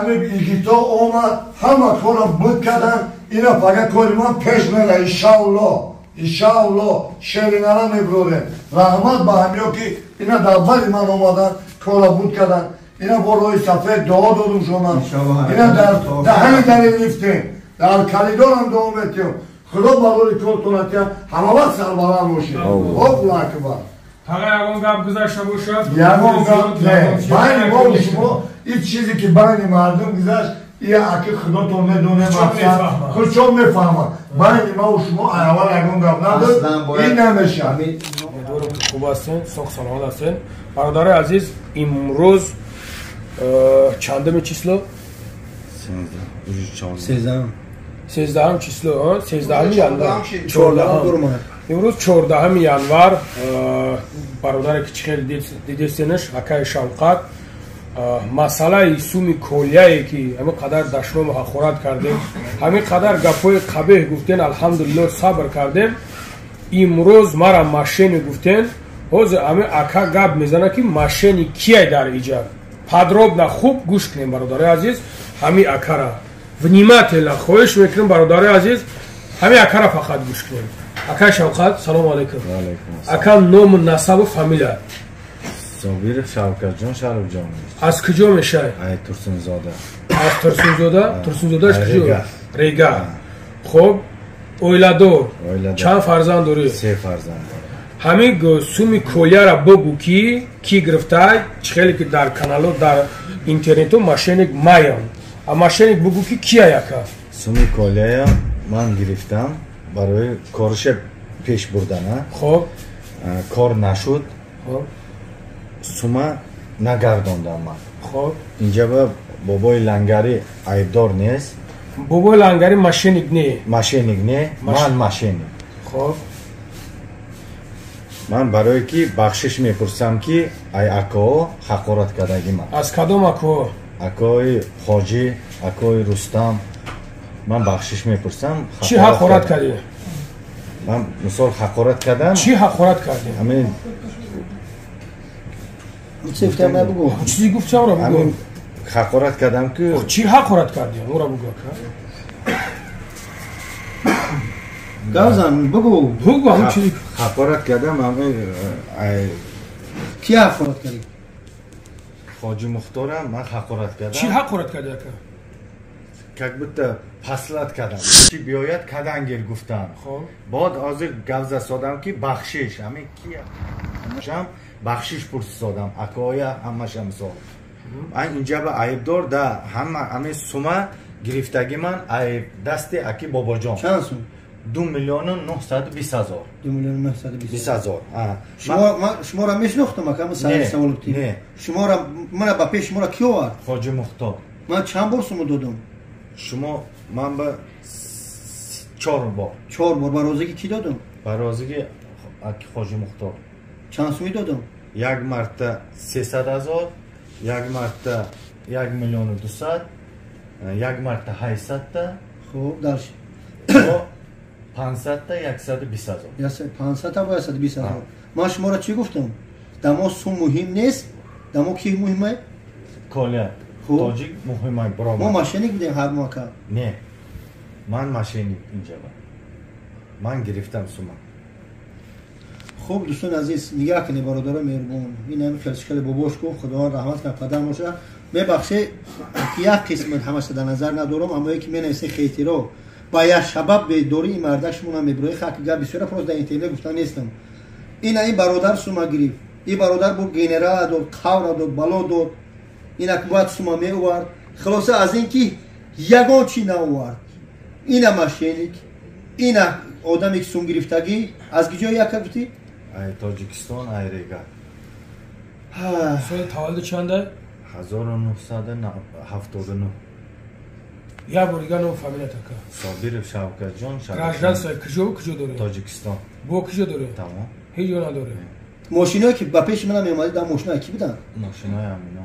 İgito ona hama kora bıtkadan ina paga koyman peşmele inşallah. İnşallah şerinara mebrore. Rahmat bahamiyor ki ina dalbar iman olmadan kora bıtkadan ina boroy safer doğa dolum şoman. İna daha deri lifti. Dar kalidoran doğum etiyor. Kılo balori koltonatya hamavat sarbalan moşi. Hop lakıba. Hala yagon gap güzel şabuşa. Yagon gap ne? Bani oluşmu. İç çizi ki bani mardım güzel. İya akı kılo tonne done baksa. Kırçol me fahma. Bani ma uşmu ayavar yagon gapnadır. İnne meşa. Doğru kubasın, sok salamadasın. Baradari aziz, imroz çandemi çislo? 13 çislo. 13 yanvar. 14 امروز 14 январ برادر کچخیل دیدستنش حکای شوقت مسئله سومی کولیایی که همین قدر دشمن مخورات کردیم همین قدر گپای قبیح گفتن الحمدلله صبر کردیم امروز مرا ماشین گفتن حوز همین اکا گپ میزنه که ماشینی کیه در اینجا подробно خوب گوش کنیم برادر عزیز همین اکا را внимательно خواهش میکنیم برادر عزیز همین اکا را فقط گوش کنیم Aka Şavkat, selamun aleyküm. Aka nom, nasab, familiya. Sabir Şavkatcan, Şarifcan. Az kıcı meşe? Ay Tursunzoda. Az Tursunzoda? Tursunzoda az kıcı? Rega. Xob, oylador. Çand farzand dori? 3 farzand. Hami sumi kolya ra bogu ki girftay, çkheli ki dar kanalo, dar interneto maşenik mayan. A maşenik bogu ki kiya yaka? Sumi kolyaya man giriftam. برای کارش پیش بردن خب کار نشد خب سوما نگرداندم من خب اینجا با بابای لنگری عیبدار نیست بابای لنگری ماشینیک نه ماشینیک نه من ماشینیک خب من برای کی بخشش میپرسم که ای اکا حقارت کردگی من از کدام اکا اکای خاجی اکای رستم من بخشش میپرسم چی حقارت کردی؟ من مثال حقارت کردم چی حقارت کردی؟ همین چی گفتم بگو چیزی گفتم را بگو حقارت کردم که چی حقارت کردی؟ اون را بگو گازم بگو بگو همون چیزی حقارت کردم همین کی حقارت کردی؟ خاجی مختارم من حقارت کردم چی حقارت کردی اکا؟ как будто پسلت کردم چی بیاید کدنگیر گفتم خب بعد از گوزه سادم که بخشش همه کیه همشم بخشش پرس سادم اکایا همشم ساد من اینجا به عیبدار ده همه سومه گرفتگی من عیب دست اکی بابا جان چند سوم 2,920,000 2,920,000 شما را میشناختم اکا مثلا سوال بودی نه شما را من با پیش شما را کی آورد خواجه مختار من چند بار سوم دادم شما من به 4 بار برازگی کی دادم برازگی خواجه مختار چند سومی دادم یک مرتبه 300,000 یک مرتبه 1,200,000 یک مرتبه 800 تا خوب درش 500 تا 120,000 500 تا با 120,000 من شما را چی گفتم دما سوم مهم نیست دما کی مهمه کالیت تاجیک مهمه برام ما ماشینی بودیم هر موقع نه من ماشینی اینجا من گرفتم سوما خوب دوستان عزیز نگاه کنید برادر مهربون این همین کلشکل باباش گفت خدا رحمت کنه پدر باشه میبخشه یک قسمت همش در نظر ندارم اما یکی مینویسه خیتی رو با یک شباب به دوری این مردشمون هم میبروی خاکیگاه بسیار پروز در اینترنت گفتن نیستم این برادر سوما گرفت این برادر بود گنرال داد قاور داد بالا داد این اکبات سوما می آورد خلاصه از اینکه یگان چی نآورد این ماشینیک این آدمی که سوم گرفتگی از کجا یک گفتی ای تاجیکستان ای ریگا سال تولد چنده 1979 یا بوریگا نو فامیلیت اکا صابر شوکت جان گراجدنس کجا داره تاجیکستان بو کجا داره تمام هیچ جا نداره ماشینایی که با پیش منم میومد در ماشینا کی بودن ماشینای امینا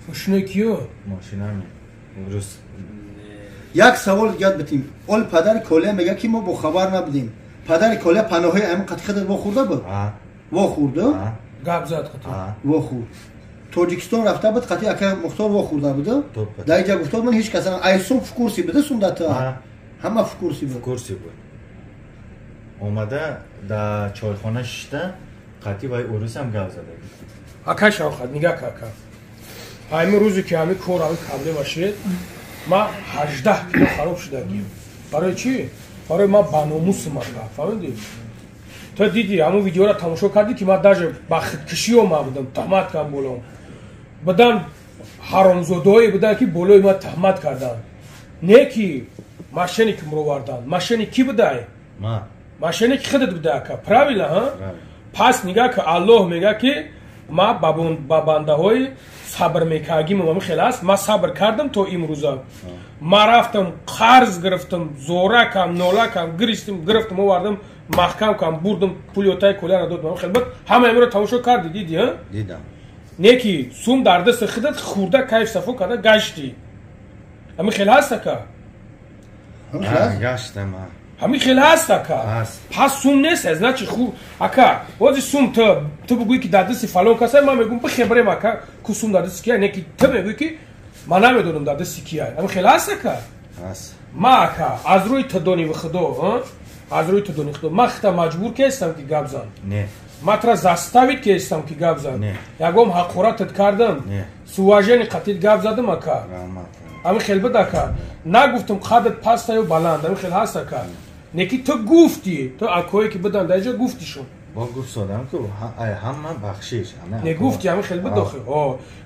ماشینای کیو ماشینای درست یک سوال یاد بتیم اول پدر کله میگه که ما با خبر نبودیم پدر کله پناهی ام قطعه وا خورده بود وا خورده گاب زد قطعه وا خورد тоҷикистон рафта буд қати ака мухтор вохӯрда буду дар ҷа гуфтод ман ҳеҷ кас ай сум фукурси буду сум дата ҳама фукурси буд омада дар чойхона шишта қати вай урусам гап зада ака шавқат нигах ака ҳамин рӯзе ки ҳамин кор ҳамин камда бошед ма 18 кило хароб шудагим барои чӣ барои ма баномусам ака фаҳмиди то диди ҳамун видеоро тамошо кардӣ ки ма даже ба худкушӣ омадам таҳмат кардам болом бадан ҳаромзодое буда ки болои ма таҳмат карданд не ки машиникамро вардан машини ки будай машини ки худат буда ака правильно ҳа пас нигах ки аллоҳ мега ки ма ба бандаҳои сабр мекардагим ами хеле аст ма сабр кардам то имрӯза ма рафтам қарз гирифтам зоракам нолакам гирифтам овардам маҳкам кам бурдам пули отаи коляна додам ами хеле бад ҳама амиро тамошо карди диди ҳа дидам не ки сум дар дасти худат хӯрда кайф сафо карда гашти ами хеле аст ака гаштам ҳамин хеле аст ака пас сум нест значи ака бози сум ту бигӯӣ ки дар дасти фалон каса ман мегӯм бихебарем ака ку сум дар дасти кия не ки ту мегӯӣ ки ман намедонам дар дасти кия ҳамин хеле аст ака ма ака аз рӯи тудони худо аз рӯи тудони худо ма хита маҷбур кестам ки гап зан ма тра заставид кестам ки гап зан ягом ҳақоратат кардам суважени қатид гап задам ака ҳамин хеле буд ака нагуфтам қадат паста ё баланд ҳамин хеле ҳаст ака не ки ту гуфтӣ ту акое ки будан дар ҷо гуфтишон не гуфтӣ ҳамин хеле буд охир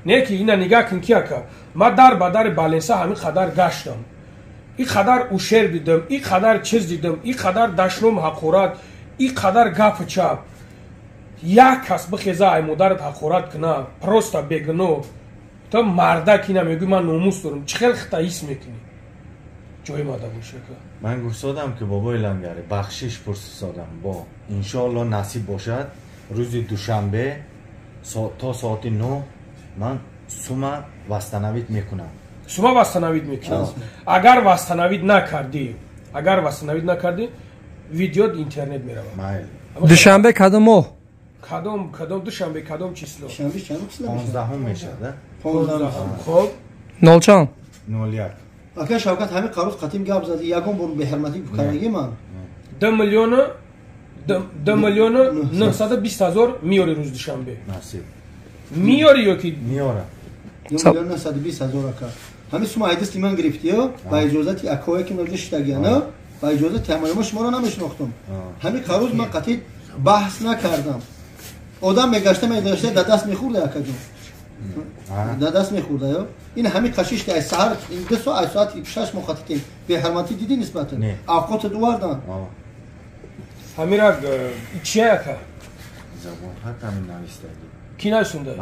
не ки ина нигах кун ки ака ма дар ба дари баленса ҳамин қадар гаштам ин қадар ушер дидам ин қадар чиз дидам ин қадар дашном ҳақорат ин қадар гапу чап як кас бихеза ай модарат ҳақорат куна просто бегуноҳ то мардак ина мегӯи ман номус дорам чӣ хел хита ҳис мекунӣ ҷои мада бошака ман гуфтодам ки бобои лангаре бахшиш пурсидам бо иншоалло насиб бошад рӯзи душанбе то соати 9 ман сума вастанавид мекунам сума вастанавид мекунам агар вастанавид накардӣ видео интернет меравад душанбе кадом моҳ кадом душанбе кадом число 15 мешад хоб нолчанд 01 ака шавкат ҳамин қароз қатим гап зади ягон бор беҳурматӣ кардаги ман 2 миллиону 920 ҳазор миёри рӯзи душанбе миёри ё ки миёра 2 миллион 920 ҳазор ака ҳамин сума айдасти ман гирифтиё ба иҷозати акое ки норҷа шидагиана ба иҷозати ҳамаёма шуморо намешинохтам ҳамин қароз ман қатӣ баҳс накардам одам мегашта да даст мехӯрда акаҷон да даст мехӯрда ё ин ҳамин қашиш ки ай саҳар 2 соати 6 моҳ қатитем беҳурматӣ диди нисбатан авқотат увардан ҳамира чия ака забонхатам навистаги ки нависунда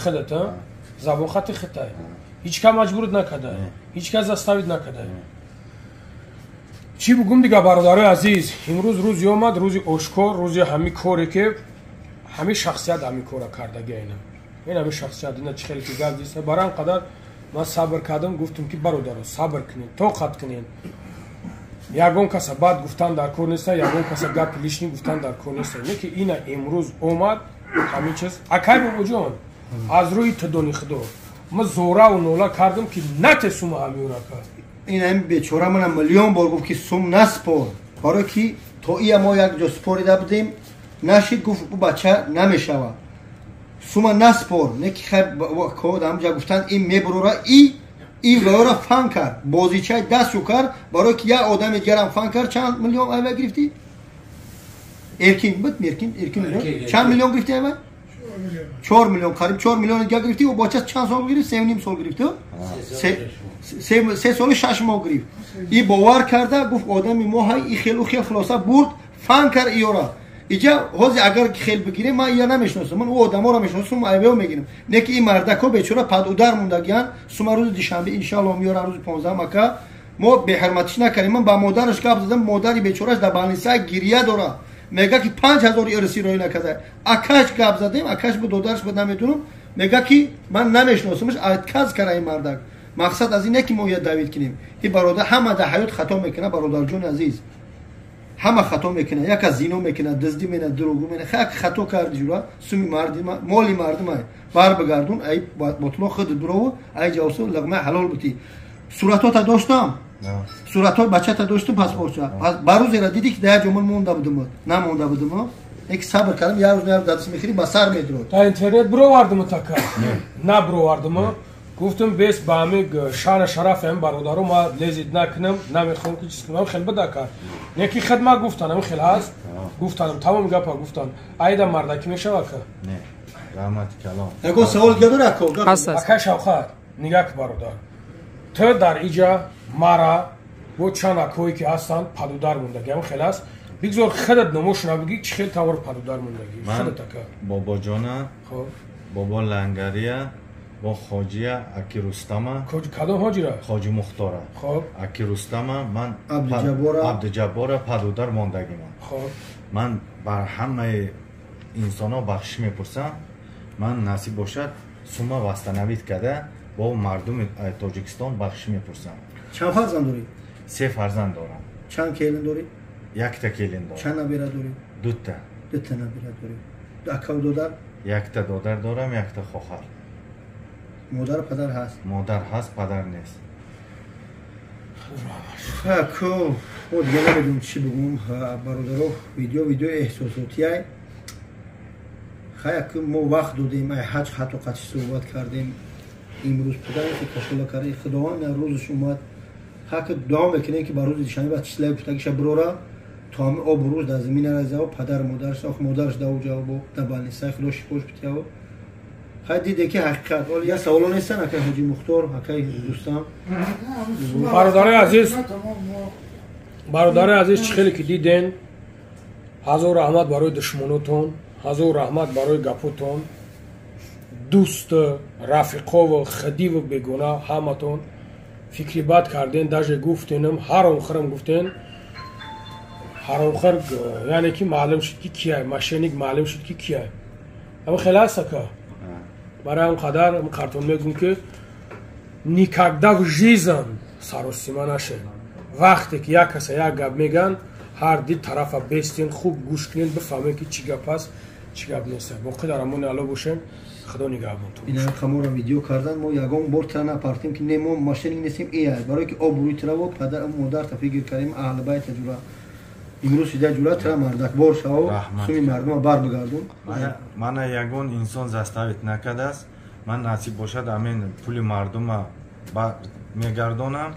худат забонхати хитай ҳеҷ кас маҷбурат накарда ҳеҷ кас заставид накарда чӣ бигӯм дига бародарои азиз имрӯз рӯзи омад рӯзи ошкор рӯзи ҳамин коре ки ҳамин шахсият ҳамин кора кардаги айна ин ҳамин шахсият ина чӣ хеле ки гап диста барои ҳам қадар ман сабр кардам гуфтам ки бародаро сабр кунед тоқат кунед ягон каса бад гуфтан дар кор неста ягон каса гапи лишни гуфтан дар кор неста не ки ина имрӯз омад ҳамин чиз акай бобоҷон аз рӯи тудони худо ма зораву нола кардам ки нате сума ҳамиёрака ин ҳамин бечора манам миллион бор гуфт ки сум наспор барое ки то ия мо як ҷо спорида будем нашид гуфт бу бача намешавад сума наспор не ки ҳамҷа гуфтан ин мебурора ин ваёра фан кард бозичаи дастшо кард барое ки як одами дигарам фан кард чанд миллион айва гирифтӣ эркин буд эркин чанд миллион гирифтӣ айва 4 миллион қариб 4 миллион дига гирифтӣ ӯ боча чанд сол гирифт 3.5 сол гирифт 3 соли 6 моҳ гирифт и бовар карда гуфт одами мо ҳай и хелу хел хулоса бурд фан кард иёра иҷа ҳози агар хел бигирем ман ия намешиносам ман ӯ одаморо мешиносам айвео мегирам не ки ин мардако бечора падудар мондагиян сума рӯзи душанбе иншаллоҳ миёрам рӯзи 15 ака мо беҳурматиш накардем ман ба модараш гап задам модари бечораш дар балнисаи гирия дора мега ки 5000 ирси роӣ накарда акаш гап задем акаш бу додараш буд намедонам мега ки ман намешиносамаш отказ кара ин мардак мақсад аз ин не ки мо я давид кунем ин бародар ҳама дар ҳаёт хато мекунад бародарҷони азиз همه خطا میکنه، یک از زینو میکنه، دزدی میکنه، دروغ میکنه، خاک خطا کرد جورا سومی مردم مالی مردم بار بگردون ای مطلق خود برو ای جوسو لقمه حلال بودی صورتات داشتم صورتات بچه تا داشتم پاسپورت پس باروز را دیدی که ده جمل مونده بودم نمونده بودم یک صبر کردم یه روز نه دست میخری با سر میدرود تا اینترنت برو واردم تاکا نه برو واردم گفتم بیس با همه شان شرف هم برادرم ما لذت نکنم نمیخوام که چیز کنم خیلی بد کار یکی خدمت گفتنم خیلی هست گفتنم تمام گپا گفتن ایدا مردکی میشه واکا نه رحمت کلام اگه سوال گدور اکو هست اکا شوخات نگاه که برادر تو در اینجا مرا و چند اکویی که هستن پدودار موندگی هم خیلی هست بگذار خودت نموش نبگی چه خیلی تاور پدودار موندگی خودت اکا بابا جانا خب بابا لنگریه با خاجیه اکی رستما کدوم حاجی را خاجی مختاره خب اکی رستما من عبدالجبار پدودار موندگی من خب من بر همه انسان ها بخش میپرسم من نصیب باشد سوما وستنوید کرده با مردم تاجیکستان بخش میپرسم چند فرزند داری؟ 3 فرزند دارم چند کیلین داری؟ 1 تا کیلین دارم چند نبیره داری؟ 2 تا 2 تا نبیره داری اکا و دادر؟ 1 تا دادر دارم 1 تا خواهر مادر پدر هست؟ مادر هست پدر نیست اکو خود دیگه نمیدونم چی بگم برادرو ویدیو احساساتی های خیلی ما وقت دادیم ای حج حتی قطعی صحبت کردیم امروز پدر که کشکل کرده خداوند روزش اومد حق دعا میکنه که بر روز دیشانی بعد چیزی پتاکش برورا تا همه آب روز در زمین رزه و پدر مادرش آخ مادرش داو جواب و دبال نیست خدا شکوش بتیا و خیلی دیده که حقیقت ولی یه سوالا نیستن اکه حاجی مختار اکه دوستم برادر عزیز چه خیلی که دیدین هزار رحمت برای دشمناتون هزار رحمت برای گپوتون دوست رفیقا و خدی و بگناه همتون فکری بد کردین داشه گفتینم هر آخرم گفتین هر آخر یعنی که معلوم شد که کیه ماشینیک معلوم شد که کیه اما خیلی هست که برای هم قدر هم کارتون میگم که никогда в жизни سراسیما نشه وقتی که یک کسی یک گپ میگن هر دید طرف بیستین خوب گوش کنین بفهمین که چی گپ هست چی گپ نیست باقی در همون علا باشین خدا نگهبانتون این هم خمور ویدیو کردن ما یگان بار تنها پارتیم که نمو ماشینی نیستیم ایه برای که آب روی ترا و پدر مادر تفکر کردیم اهل بیت جورا امروز دیگه جورا ترا مردک بار شو سوی مردم بار بگردون من یگان انسان زستاویت نکرده است من نصیب باشد امین پول مردم میگردانم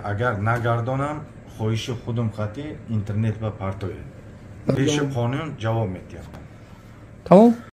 اگر نگردانم خواهش خودم خطی اینترنت و پرتوی پیش قانون جواب میدیم تمام